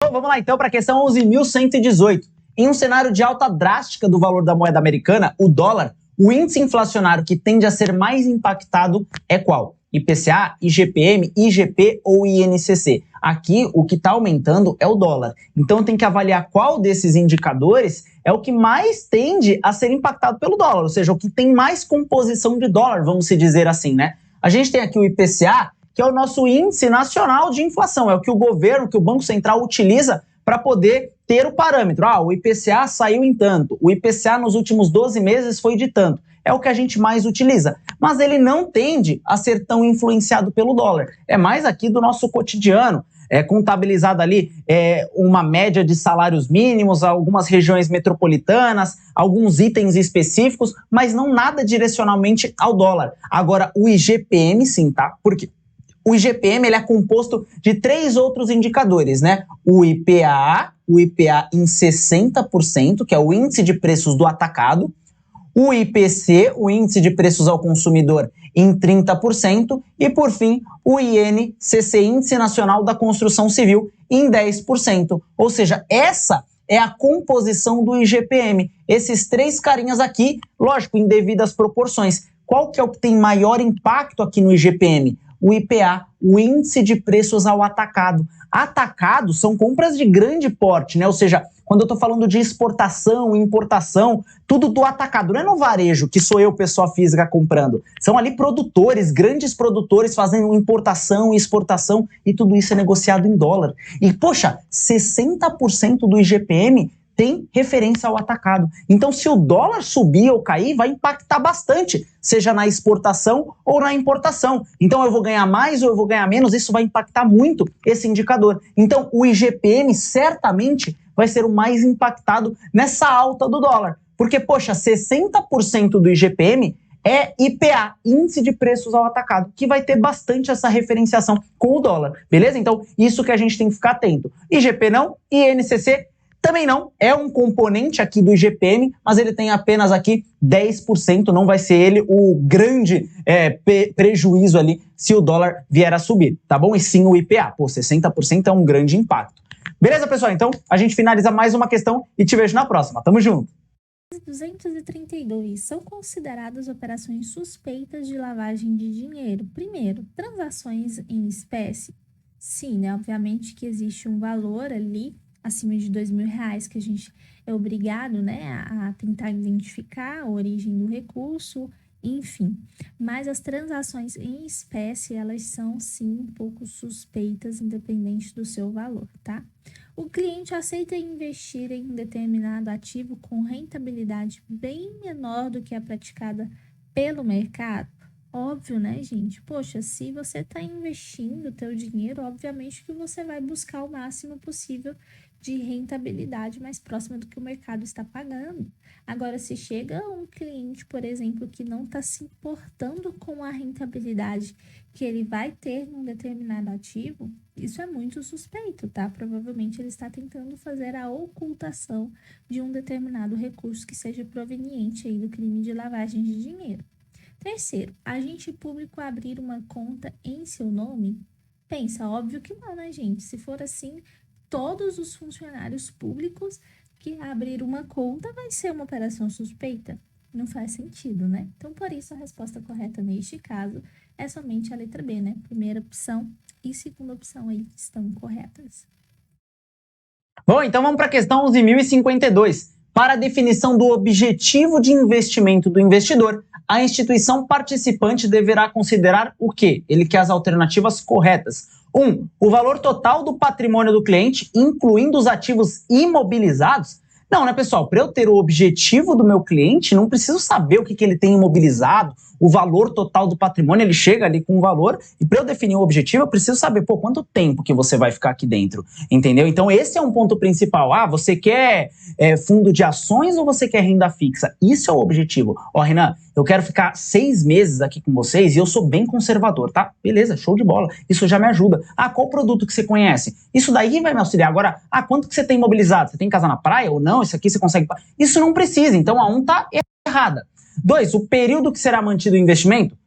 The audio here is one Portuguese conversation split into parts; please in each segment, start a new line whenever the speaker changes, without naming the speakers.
Bom, vamos lá então para a questão 11.118. Em um cenário de alta drástica do valor da moeda americana, o dólar, o índice inflacionário que tende a ser mais impactado é qual? IPCA, IGPM, IGP ou INCC? Aqui, o que está aumentando é o dólar. Então, tem que avaliar qual desses indicadores é o que mais tende a ser impactado pelo dólar, ou seja, o que tem mais composição de dólar, vamos se dizer assim, né? A gente tem aqui o IPCA, que é o nosso índice nacional de inflação, é o que o governo, que o Banco Central utiliza para poder ter o parâmetro. O IPCA saiu em tanto, o IPCA nos últimos 12 meses foi de tanto. É o que a gente mais utiliza, mas ele não tende a ser tão influenciado pelo dólar. É mais aqui do nosso cotidiano, contabilizado ali uma média de salários mínimos, algumas regiões metropolitanas, alguns itens específicos, mas não nada direcionalmente ao dólar. Agora, o IGPM sim, tá? Porque o IGPM ele é composto de 3 outros indicadores, né? O IPA em 60%, que é o índice de preços do atacado, o IPC, o índice de preços ao consumidor, em 30%, e por fim, o INCC, Índice Nacional da Construção Civil, em 10%. Ou seja, essa é a composição do IGPM. Esses 3 carinhas aqui, lógico, em devidas proporções. Qual que é o que tem maior impacto aqui no IGPM? O IPA, o índice de preços ao atacado. Atacado são compras de grande porte, né? Ou seja, quando eu estou falando de exportação, importação, tudo do atacado. Não é no varejo, que sou eu, pessoa física, comprando. São ali produtores, grandes produtores fazendo importação e exportação, e tudo isso é negociado em dólar. E, poxa, 60% do IGPM tem referência ao atacado. Então, se o dólar subir ou cair, vai impactar bastante, seja na exportação ou na importação. Então, eu vou ganhar mais ou eu vou ganhar menos, isso vai impactar muito esse indicador. Então, o IGPM certamente vai ser o mais impactado nessa alta do dólar. Porque, poxa, 60% do IGPM é IPA, Índice de Preços ao Atacado, que vai ter bastante essa referenciação com o dólar, beleza? Então, isso que a gente tem que ficar atento. IGP não, INCC também não, é um componente aqui do IGPM, mas ele tem apenas aqui 10%, não vai ser ele o grande prejuízo ali se o dólar vier a subir, tá bom? E sim o IPA, 60% é um grande impacto. Beleza, pessoal? Então, a gente finaliza mais uma questão e te vejo na próxima. Tamo junto!
232 são consideradas operações suspeitas de lavagem de dinheiro. Primeiro, transações em espécie. Sim, né? Obviamente que existe um valor ali acima de R$2.000 que a gente é obrigado, né, a tentar identificar a origem do recurso, enfim. Mas as transações em espécie, elas são sim um pouco suspeitas, independente do seu valor, tá? O cliente aceita investir em um determinado ativo com rentabilidade bem menor do que a praticada pelo mercado? Óbvio, né, gente? Poxa, se você está investindo o teu dinheiro, obviamente que você vai buscar o máximo possível de rentabilidade mais próxima do que o mercado está pagando. Agora, se chega um cliente, por exemplo, que não está se importando com a rentabilidade que ele vai ter num determinado ativo, isso é muito suspeito, tá? Provavelmente ele está tentando fazer a ocultação de um determinado recurso que seja proveniente aí do crime de lavagem de dinheiro. Terceiro, agente público abrir uma conta em seu nome? Pensa, óbvio que não, né, gente? Se for assim, todos os funcionários públicos que abrir uma conta vai ser uma operação suspeita? Não faz sentido, né? Então, por isso, a resposta correta neste caso é somente a letra B, né? Primeira opção e segunda opção aí estão corretas.
Bom, então vamos para a questão 11.052. Para a definição do objetivo de investimento do investidor, a instituição participante deverá considerar o quê? Ele quer as alternativas corretas. 1. O valor total do patrimônio do cliente, incluindo os ativos imobilizados? Não, né, pessoal? Para eu ter o objetivo do meu cliente, não preciso saber o que ele tem imobilizado, o valor total do patrimônio, ele chega ali com um valor, e para eu definir o objetivo, eu preciso saber, quanto tempo que você vai ficar aqui dentro, entendeu? Então, esse é um ponto principal. Você quer fundo de ações ou você quer renda fixa? Isso é o objetivo. Renan, eu quero ficar 6 meses aqui com vocês e eu sou bem conservador, tá? Beleza, show de bola. Isso já me ajuda. Qual produto que você conhece? Isso daí vai me auxiliar. Agora, quanto que você tem imobilizado? Você tem casa na praia ou não? Isso aqui você consegue... Isso não precisa, então a 1 tá errada. 2, o período que será mantido o investimento?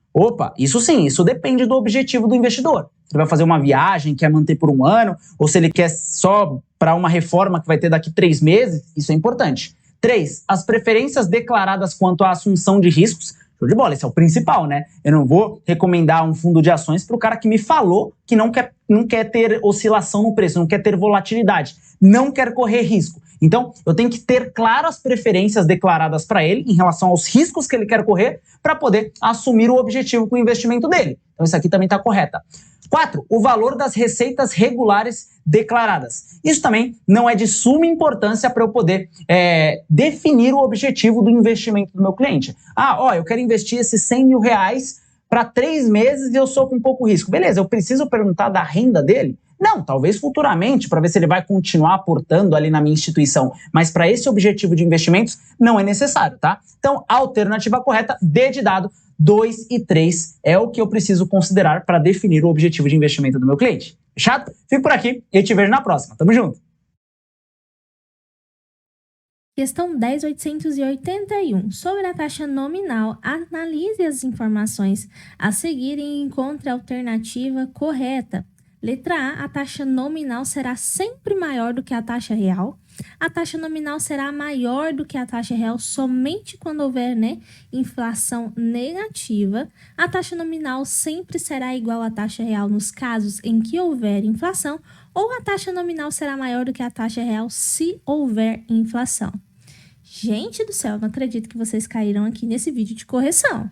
Isso sim, isso depende do objetivo do investidor. Se ele vai fazer uma viagem, quer manter por 1 ano, ou se ele quer só para uma reforma que vai ter daqui 3 meses, isso é importante. 3, as preferências declaradas quanto à assunção de riscos. Show de bola, esse é o principal, né? Eu não vou recomendar um fundo de ações para o cara que me falou que não quer ter oscilação no preço, não quer ter volatilidade, não quer correr risco. Então, eu tenho que ter claras preferências declaradas para ele em relação aos riscos que ele quer correr para poder assumir o objetivo com o investimento dele. Então, isso aqui também está correta. 4, o valor das receitas regulares declaradas. Isso também não é de suma importância para eu poder definir o objetivo do investimento do meu cliente. Eu quero investir esses 100 mil reais para 3 meses e eu sou com pouco risco. Beleza, eu preciso perguntar da renda dele? Não, talvez futuramente, para ver se ele vai continuar aportando ali na minha instituição. Mas para esse objetivo de investimentos, não é necessário, tá? Então, a alternativa correta, D de dado, 2 e 3 é o que eu preciso considerar para definir o objetivo de investimento do meu cliente. Fechado? Fico por aqui e eu te vejo na próxima. Tamo junto!
Questão 10.881. Sobre a taxa nominal, analise as informações a seguir e encontre a alternativa correta. Letra A, a taxa nominal será sempre maior do que a taxa real. A taxa nominal será maior do que a taxa real somente quando houver, inflação negativa. A taxa nominal sempre será igual à taxa real nos casos em que houver inflação, ou a taxa nominal será maior do que a taxa real se houver inflação. Gente do céu, não acredito que vocês caíram aqui nesse vídeo de correção.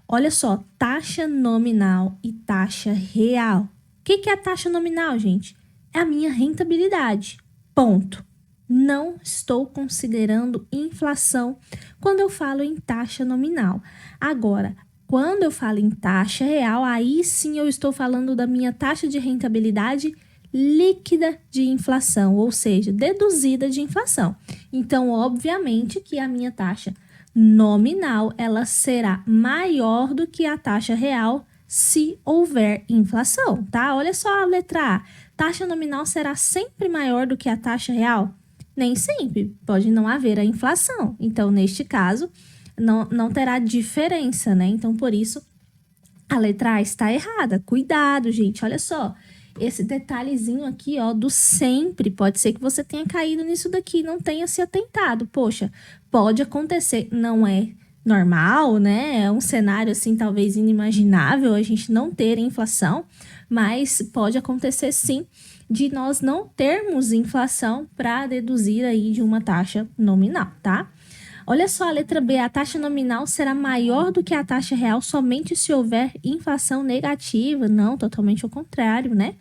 Olha só, taxa nominal e taxa real. O que é a taxa nominal, gente? É a minha rentabilidade. Ponto. Não estou considerando inflação quando eu falo em taxa nominal. Agora, quando eu falo em taxa real, aí sim eu estou falando da minha taxa de rentabilidade líquida de inflação, ou seja, deduzida de inflação. Então, obviamente que a minha taxa nominal, ela será maior do que a taxa real se houver inflação, tá? Olha só a letra A. Taxa nominal será sempre maior do que a taxa real? Nem sempre. Pode não haver a inflação. Então, neste caso, não terá diferença, né? Então, por isso, a letra A está errada. Cuidado, gente. Olha só. Esse detalhezinho aqui, ó, do sempre. Pode ser que você tenha caído nisso daqui, não tenha se atentado. Poxa, pode acontecer. Não é normal, né? É um cenário assim talvez inimaginável a gente não ter inflação, mas pode acontecer sim de nós não termos inflação para deduzir aí de uma taxa nominal, tá? Olha só a letra B, a taxa nominal será maior do que a taxa real somente se houver inflação negativa. Não, totalmente ao contrário, né?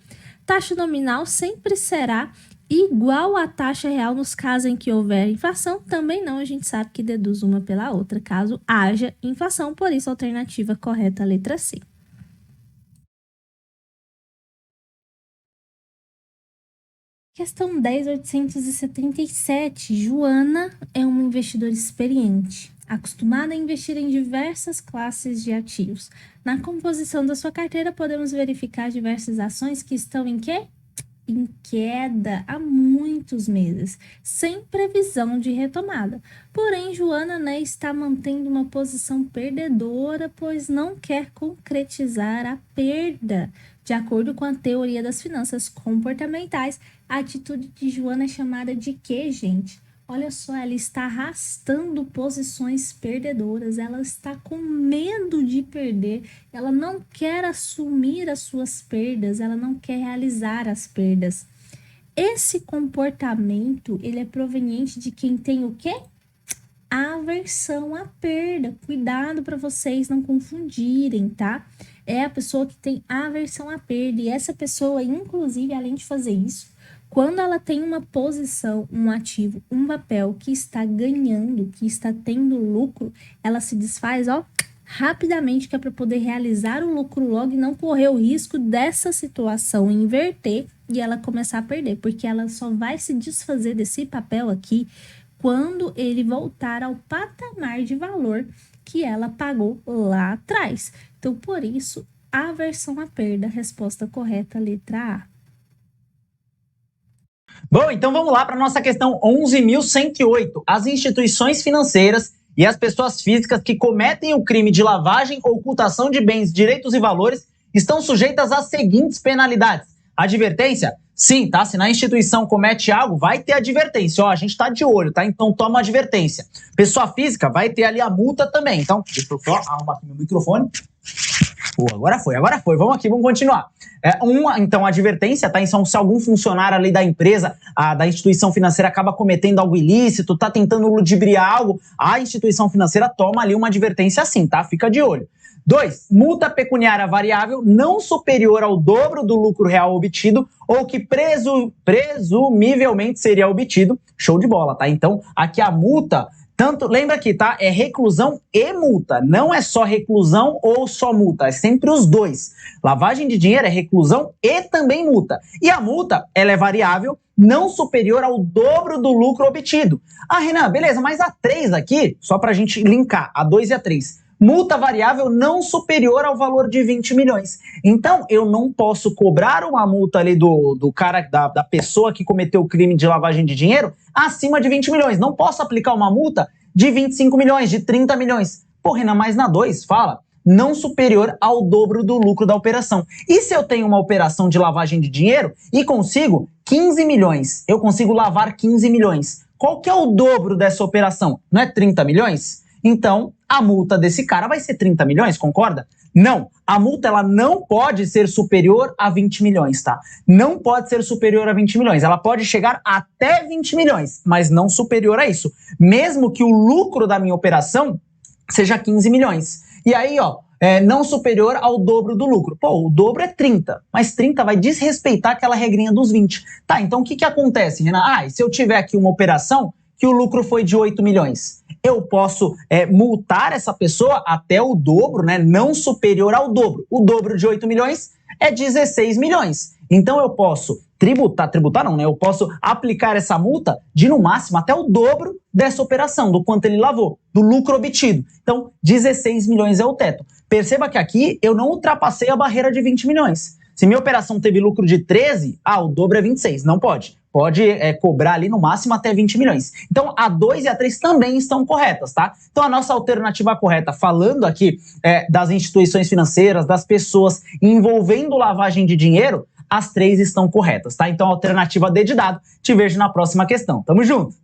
Taxa nominal sempre será igual à taxa real nos casos em que houver inflação. Também não, a gente sabe que deduz uma pela outra, caso haja inflação. Por isso, a alternativa correta, a letra C. Questão 10.877. Joana é uma investidora experiente, acostumada a investir em diversas classes de ativos. Na composição da sua carteira, podemos verificar diversas ações que estão em quê? Em queda há muitos meses, sem previsão de retomada. Porém, Joana, está mantendo uma posição perdedora, pois não quer concretizar a perda. De acordo com a teoria das finanças comportamentais, a atitude de Joana é chamada de quê, gente? Olha só, ela está arrastando posições perdedoras, ela está com medo de perder, ela não quer assumir as suas perdas, ela não quer realizar as perdas. Esse comportamento, ele é proveniente de quem tem o quê? Aversão à perda. Cuidado para vocês não confundirem, tá? É a pessoa que tem aversão à perda, e essa pessoa, inclusive, além de fazer isso, quando ela tem uma posição, um ativo, um papel que está ganhando, que está tendo lucro, ela se desfaz, rapidamente, que é para poder realizar o lucro logo e não correr o risco dessa situação inverter e ela começar a perder, porque ela só vai se desfazer desse papel aqui quando ele voltar ao patamar de valor que ela pagou lá atrás. Então, por isso, aversão à perda, resposta correta, letra A.
Bom, então vamos lá para a nossa questão 11.108. As instituições financeiras e as pessoas físicas que cometem o crime de lavagem ou ocultação de bens, direitos e valores estão sujeitas às seguintes penalidades. Advertência: Sim, tá? Se na instituição comete algo, vai ter advertência. Ó, a gente tá de olho, tá? Então toma advertência. Pessoa física vai ter ali a multa também. Então, deixa eu só arrumar aqui meu microfone. Pô, agora foi. Vamos aqui, vamos continuar. Então, advertência, tá? Então, se algum funcionário ali da empresa, da instituição financeira acaba cometendo algo ilícito, tá tentando ludibriar algo, a instituição financeira toma ali uma advertência assim, tá? Fica de olho. 2. Multa pecuniária variável não superior ao dobro do lucro real obtido ou que presumivelmente seria obtido. Show de bola, tá? Então, aqui a multa, lembra aqui, tá? É reclusão e multa. Não é só reclusão ou só multa. É sempre os dois. Lavagem de dinheiro é reclusão e também multa. E a multa, ela é variável, não superior ao dobro do lucro obtido. Ah, Renan, beleza, mas a 3 aqui, só pra gente linkar, a 2 e a 3. Multa variável não superior ao valor de 20 milhões. Então, eu não posso cobrar uma multa ali do cara, da pessoa que cometeu o crime de lavagem de dinheiro acima de 20 milhões. Não posso aplicar uma multa de 25 milhões, de 30 milhões. Pô, Renan, mas na 2 fala não superior ao dobro do lucro da operação. E se eu tenho uma operação de lavagem de dinheiro e consigo 15 milhões, eu consigo lavar 15 milhões. Qual que é o dobro dessa operação? Não é 30 milhões? Então, a multa desse cara vai ser 30 milhões, concorda? Não, a multa ela não pode ser superior a 20 milhões, tá? Não pode ser superior a 20 milhões. Ela pode chegar até 20 milhões, mas não superior a isso. Mesmo que o lucro da minha operação seja 15 milhões. E aí, ó, não superior ao dobro do lucro. Pô, o dobro é 30, mas 30 vai desrespeitar aquela regrinha dos 20. Tá, então o que acontece, Renan? Se eu tiver aqui uma operação que o lucro foi de 8 milhões, eu posso multar essa pessoa até o dobro, né? Não superior ao dobro. O dobro de 8 milhões é 16 milhões. Então eu posso tributar não, né? Eu posso aplicar essa multa de no máximo até o dobro dessa operação, do quanto ele lavou, do lucro obtido. Então, 16 milhões é o teto. Perceba que aqui eu não ultrapassei a barreira de 20 milhões. Se minha operação teve lucro de 13, o dobro é 26, não pode. Pode cobrar ali no máximo até 20 milhões. Então, a 2 e a 3 também estão corretas, tá? Então, a nossa alternativa correta, falando aqui das instituições financeiras, das pessoas envolvendo lavagem de dinheiro, as 3 estão corretas, tá? Então, a alternativa D de dado, te vejo na próxima questão. Tamo junto!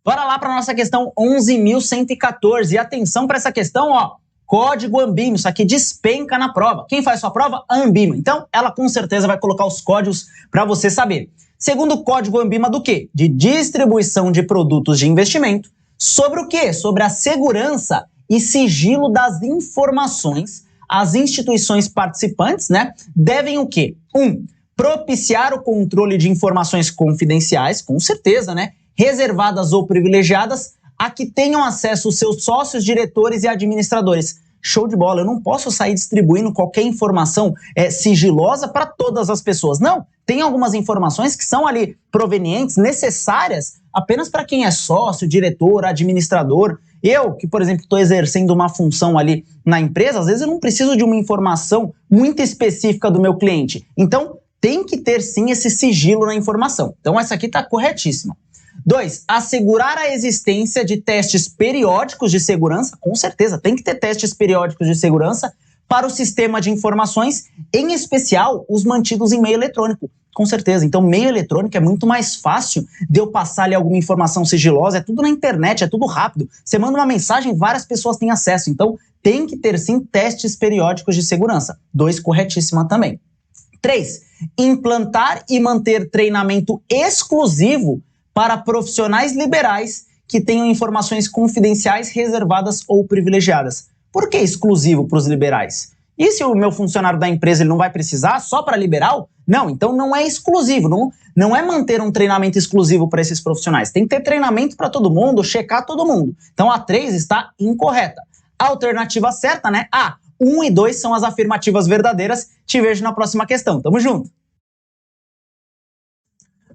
Bora lá para nossa questão 11.114. E atenção para essa questão, ó. Código Ambima, isso aqui despenca na prova. Quem faz sua prova? A Ambima. Então, ela com certeza vai colocar os códigos para você saber. Segundo o código Ambima do quê? De distribuição de produtos de investimento. Sobre o quê? Sobre a segurança e sigilo das informações. As instituições participantes, né, devem o quê? 1. Propiciar o controle de informações confidenciais, com certeza, né, reservadas ou privilegiadas, a que tenham acesso os seus sócios, diretores e administradores. Show de bola, eu não posso sair distribuindo qualquer informação sigilosa para todas as pessoas. Não, tem algumas informações que são ali provenientes, necessárias apenas para quem é sócio, diretor, administrador. Eu, que, por exemplo, estou exercendo uma função ali na empresa, às vezes eu não preciso de uma informação muito específica do meu cliente. Então, tem que ter sim esse sigilo na informação. Então, essa aqui está corretíssima. 2. Assegurar a existência de testes periódicos de segurança. Com certeza, tem que ter testes periódicos de segurança para o sistema de informações, em especial os mantidos em meio eletrônico. Com certeza. Então, meio eletrônico é muito mais fácil de eu passar ali alguma informação sigilosa. É tudo na internet, é tudo rápido. Você manda uma mensagem, várias pessoas têm acesso. Então, tem que ter sim testes periódicos de segurança. 2, corretíssima também. 3. Implantar e manter treinamento exclusivo para profissionais liberais que tenham informações confidenciais, reservadas ou privilegiadas. Por que exclusivo para os liberais? E se o meu funcionário da empresa ele não vai precisar só para liberal? Não, então não é exclusivo, não é manter um treinamento exclusivo para esses profissionais. Tem que ter treinamento para todo mundo, checar todo mundo. Então a 3 está incorreta. A alternativa certa, né? 1 e 2 são as afirmativas verdadeiras. Te vejo na próxima questão. Tamo junto!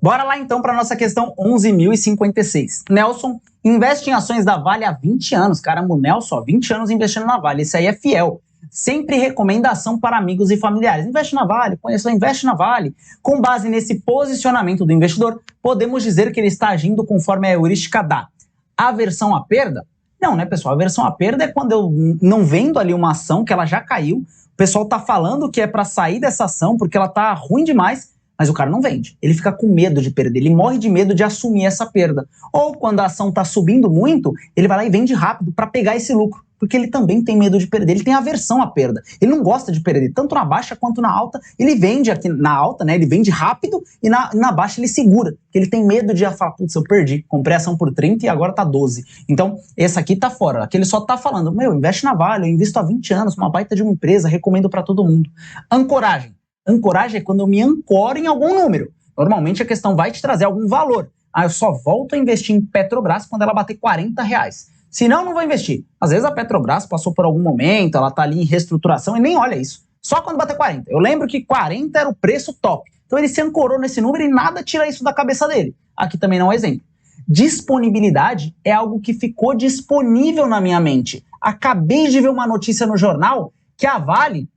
Bora lá então para a nossa questão 11.056. Nelson investe em ações da Vale há 20 anos. Caramba, o Nelson, 20 anos investindo na Vale. Esse aí é fiel. Sempre recomenda ação para amigos e familiares. Investe na Vale, conheça, investe na Vale. Com base nesse posicionamento do investidor, podemos dizer que ele está agindo conforme a heurística da aversão à perda? Não, né, pessoal? Aversão à perda é quando eu não vendo ali uma ação que ela já caiu, o pessoal tá falando que é para sair dessa ação porque ela tá ruim demais, mas o cara não vende. Ele fica com medo de perder, ele morre de medo de assumir essa perda. Ou quando a ação tá subindo muito, ele vai lá e vende rápido para pegar esse lucro, porque ele também tem medo de perder, ele tem aversão à perda. Ele não gosta de perder, tanto na baixa quanto na alta. Ele vende aqui na alta, né? Ele vende rápido e na baixa ele segura, porque ele tem medo de falar, putz, eu perdi, comprei a ação por 30 e agora tá 12. Então, esse aqui tá fora. Aqui ele só tá falando, investe na Vale, eu invisto há 20 anos, uma baita de uma empresa, recomendo para todo mundo. Ancoragem. Ancoragem é quando eu me ancoro em algum número. Normalmente a questão vai te trazer algum valor. Eu só volto a investir em Petrobras quando ela bater R$40. Senão, eu não vou investir. Às vezes a Petrobras passou por algum momento, ela tá ali em reestruturação e nem olha isso. Só quando bater 40. Eu lembro que 40 era o preço top. Então ele se ancorou nesse número e nada tira isso da cabeça dele. Aqui também não é um exemplo. Disponibilidade é algo que ficou disponível na minha mente. Acabei de ver uma notícia no jornal que a Vale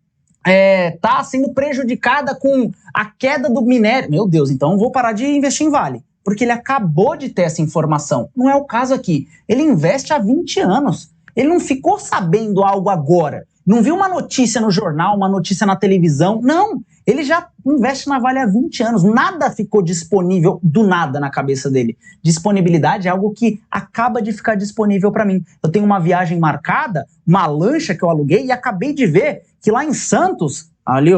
tá sendo prejudicada com a queda do minério. Meu Deus, então eu vou parar de investir em Vale. Porque ele acabou de ter essa informação. Não é o caso aqui. Ele investe há 20 anos. Ele não ficou sabendo algo agora. Não viu uma notícia no jornal, uma notícia na televisão. Não. Ele já investe na Vale há 20 anos. Nada ficou disponível do nada na cabeça dele. Disponibilidade é algo que acaba de ficar disponível para mim. Eu tenho uma viagem marcada, uma lancha que eu aluguei e acabei de ver que lá em Santos, ali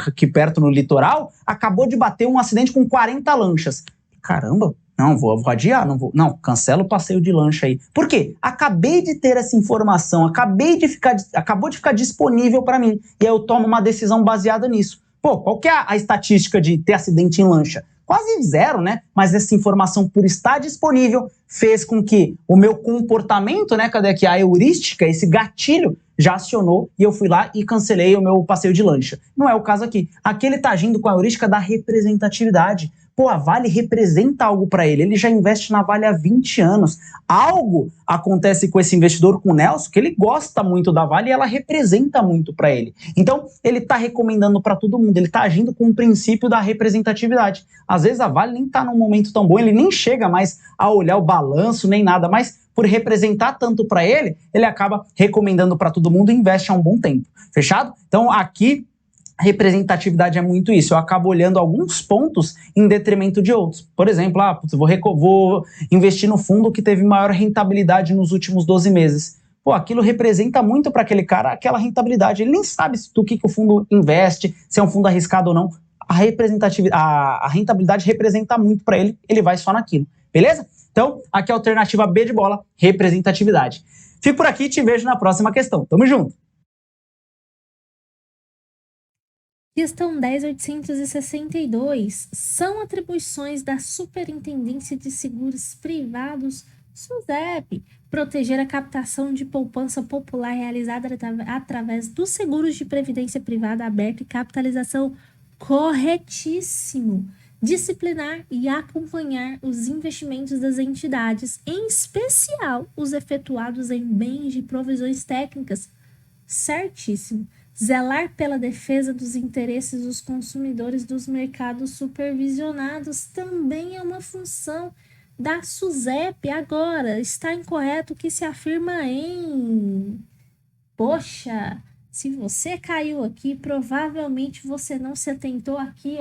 aqui perto no litoral, acabou de bater um acidente com 40 lanchas. Caramba, não, vou adiar, não, cancela o passeio de lancha aí. Por quê? Acabei de ter essa informação, acabou de ficar disponível para mim, e aí eu tomo uma decisão baseada nisso. Qual que é a estatística de ter acidente em lancha? Quase zero, né? Mas essa informação, por estar disponível, fez com que o meu comportamento, né, cadê aqui a heurística, esse gatilho, já acionou e eu fui lá e cancelei o meu passeio de lancha. Não é o caso aqui. Aqui ele tá agindo com a heurística da representatividade. A Vale representa algo para ele. Ele já investe na Vale há 20 anos. Algo acontece com esse investidor, com o Nelson, que ele gosta muito da Vale e ela representa muito para ele. Então, ele está recomendando para todo mundo. Ele está agindo com o princípio da representatividade. Às vezes a Vale nem está num momento tão bom, ele nem chega mais a olhar o balanço nem nada, mas por representar tanto para ele, ele acaba recomendando para todo mundo e investe há um bom tempo. Fechado? Então, aqui representatividade é muito isso. Eu acabo olhando alguns pontos em detrimento de outros. Por exemplo, vou investir no fundo que teve maior rentabilidade nos últimos 12 meses. Aquilo representa muito para aquele cara aquela rentabilidade. Ele nem sabe do que o fundo investe, se é um fundo arriscado ou não. A rentabilidade representa muito para ele, ele vai só naquilo. Beleza? Então, aqui é a alternativa B de bola, representatividade. Fico por aqui e te vejo na próxima questão. Tamo junto!
Questão 10.862. São atribuições da Superintendência de Seguros Privados, SUSEP, proteger a captação de poupança popular realizada através dos seguros de previdência privada aberta e capitalização. Corretíssimo. Disciplinar e acompanhar os investimentos das entidades, em especial os efetuados em bens de provisões técnicas. Certíssimo. Zelar pela defesa dos interesses dos consumidores dos mercados supervisionados também é uma função da SUSEP. Agora, está incorreto o que se afirma em... Poxa, se você caiu aqui, provavelmente você não se atentou aqui,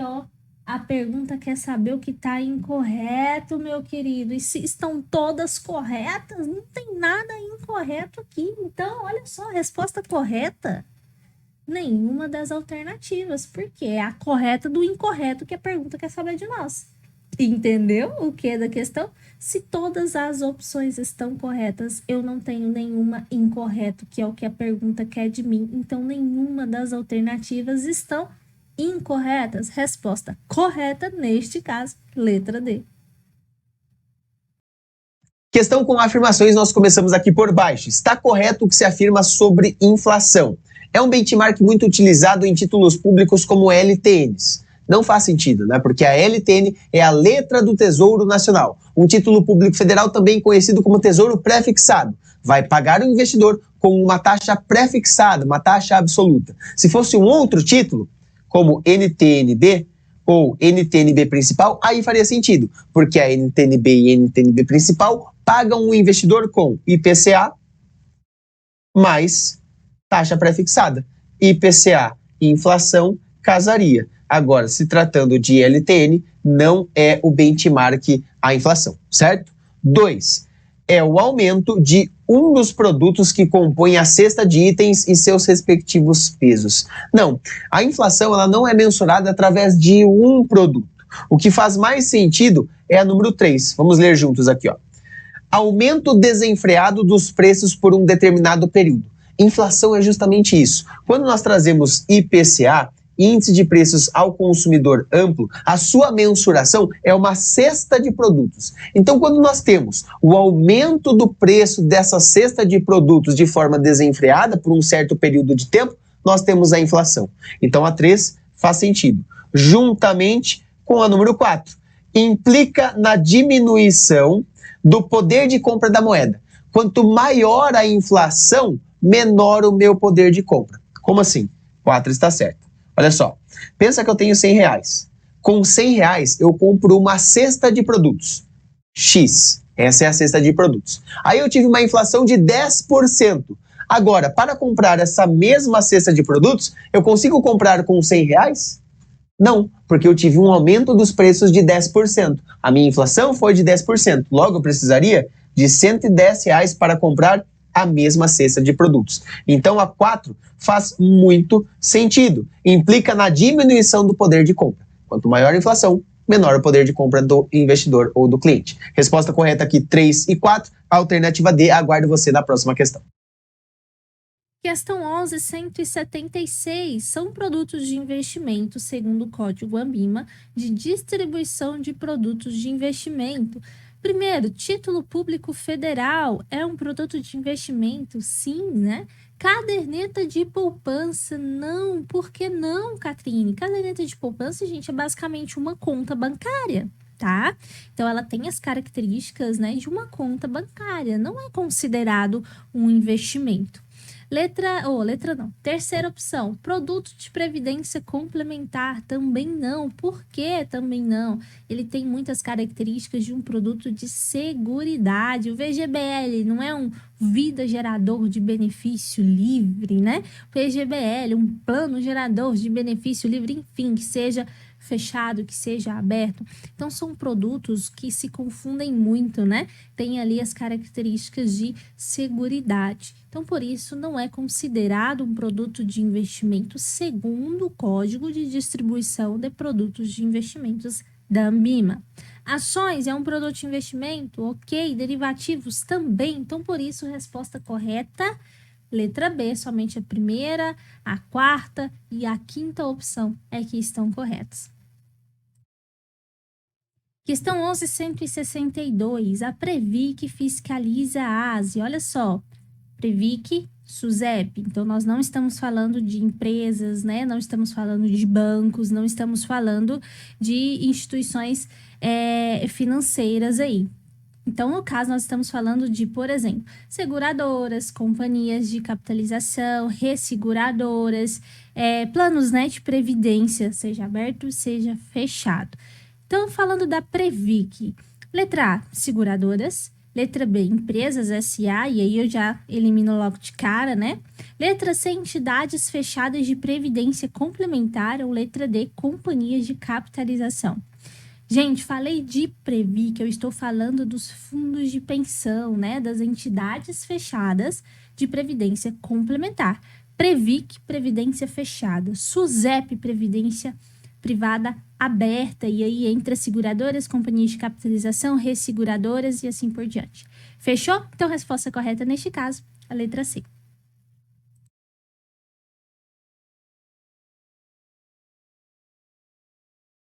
A pergunta quer saber o que está incorreto, meu querido. E se estão todas corretas, não tem nada incorreto aqui. Então, olha só, a resposta correta... Nenhuma das alternativas, porque é a correta do incorreto que a pergunta quer saber de nós. Entendeu o que é da questão? Se todas as opções estão corretas, eu não tenho nenhuma incorreto, que é o que a pergunta quer de mim. Então, nenhuma das alternativas estão incorretas. Resposta correta, neste caso, letra D.
Questão com afirmações, nós começamos aqui por baixo. Está correto o que se afirma sobre inflação? É um benchmark muito utilizado em títulos públicos como LTNs. Não faz sentido, né? Porque a LTN é a letra do Tesouro Nacional. Um título público federal também conhecido como Tesouro Pré-fixado. Vai pagar o investidor com uma taxa pré-fixada, uma taxa absoluta. Se fosse um outro título, como NTNB ou NTNB Principal, aí faria sentido. Porque a NTNB e NTNB Principal pagam o investidor com IPCA mais taxa pré-fixada. IPCA e inflação casaria. Agora, se tratando de LTN, não é o benchmark a inflação, certo? 2. É o aumento de um dos produtos que compõem a cesta de itens e seus respectivos pesos. Não, a inflação ela não é mensurada através de um produto. O que faz mais sentido é a número 3. Vamos ler juntos aqui, ó. Aumento desenfreado dos preços por um determinado período. Inflação é justamente isso. Quando nós trazemos IPCA, Índice de Preços ao Consumidor Amplo, a sua mensuração é uma cesta de produtos. Então, quando nós temos o aumento do preço dessa cesta de produtos de forma desenfreada por um certo período de tempo, nós temos a inflação. Então, a 3 faz sentido. Juntamente com a número 4, implica na diminuição do poder de compra da moeda. Quanto maior a inflação, menor o meu poder de compra. Como assim? 4 está certo. Olha só, pensa que eu tenho R$100. Com R$100 eu compro uma cesta de produtos. X, essa é a cesta de produtos. Aí eu tive uma inflação de 10%. Agora, para comprar essa mesma cesta de produtos, eu consigo comprar com R$100? Não, porque eu tive um aumento dos preços de 10%. A minha inflação foi de 10%. Logo, eu precisaria de R$110 para comprar a mesma cesta de produtos. Então, a 4 faz muito sentido. Implica na diminuição do poder de compra. Quanto maior a inflação, menor o poder de compra do investidor ou do cliente. Resposta correta aqui, 3 e 4. Alternativa D, aguardo você na próxima questão.
Questão 11.176. São produtos de investimento, segundo o Código ANBIMA, de distribuição de produtos de investimento. Primeiro, título público federal é um produto de investimento? Sim, né? Caderneta de poupança? Não. Por que não, Catrine? Caderneta de poupança, gente, é basicamente uma conta bancária, tá? Então, ela tem as características, né, de uma conta bancária. Não é considerado um investimento. Terceira opção, produto de previdência complementar, também não. Por que também não? Ele tem muitas características de um produto de seguridade. O VGBL não é um vida gerador de benefício livre, né? O VGBL, um plano gerador de benefício livre, enfim, que seja fechado, que seja aberto. Então, são produtos que se confundem muito, né? Tem ali as características de seguridade. Então, por isso, não é considerado um produto de investimento segundo o Código de Distribuição de Produtos de Investimentos da ANBIMA. Ações é um produto de investimento? Ok. Derivativos também. Então, por isso, resposta correta, letra B, somente a primeira, a quarta e a quinta opção é que estão corretas. Questão 11.162. A Previc fiscaliza a ASE. Olha só, Previc, SUSEP. Então, nós não estamos falando de empresas, né? Não estamos falando de bancos, não estamos falando de instituições financeiras aí. Então, no caso, nós estamos falando de, por exemplo, seguradoras, companhias de capitalização, resseguradoras, planos, né, de previdência, seja aberto, seja fechado. Então, falando da Previc, letra A, seguradoras. Letra B, empresas SA, e aí eu já elimino logo de cara, né? Letra C, entidades fechadas de previdência complementar, ou letra D, companhias de capitalização. Gente, falei de Previc, eu estou falando dos fundos de pensão, né? Das entidades fechadas de previdência complementar. Previc, previdência fechada. SUSEP, previdência privada aberta, e aí entra seguradoras, companhias de capitalização, resseguradoras e assim por diante. Fechou? Então, a resposta correta neste caso, a letra C.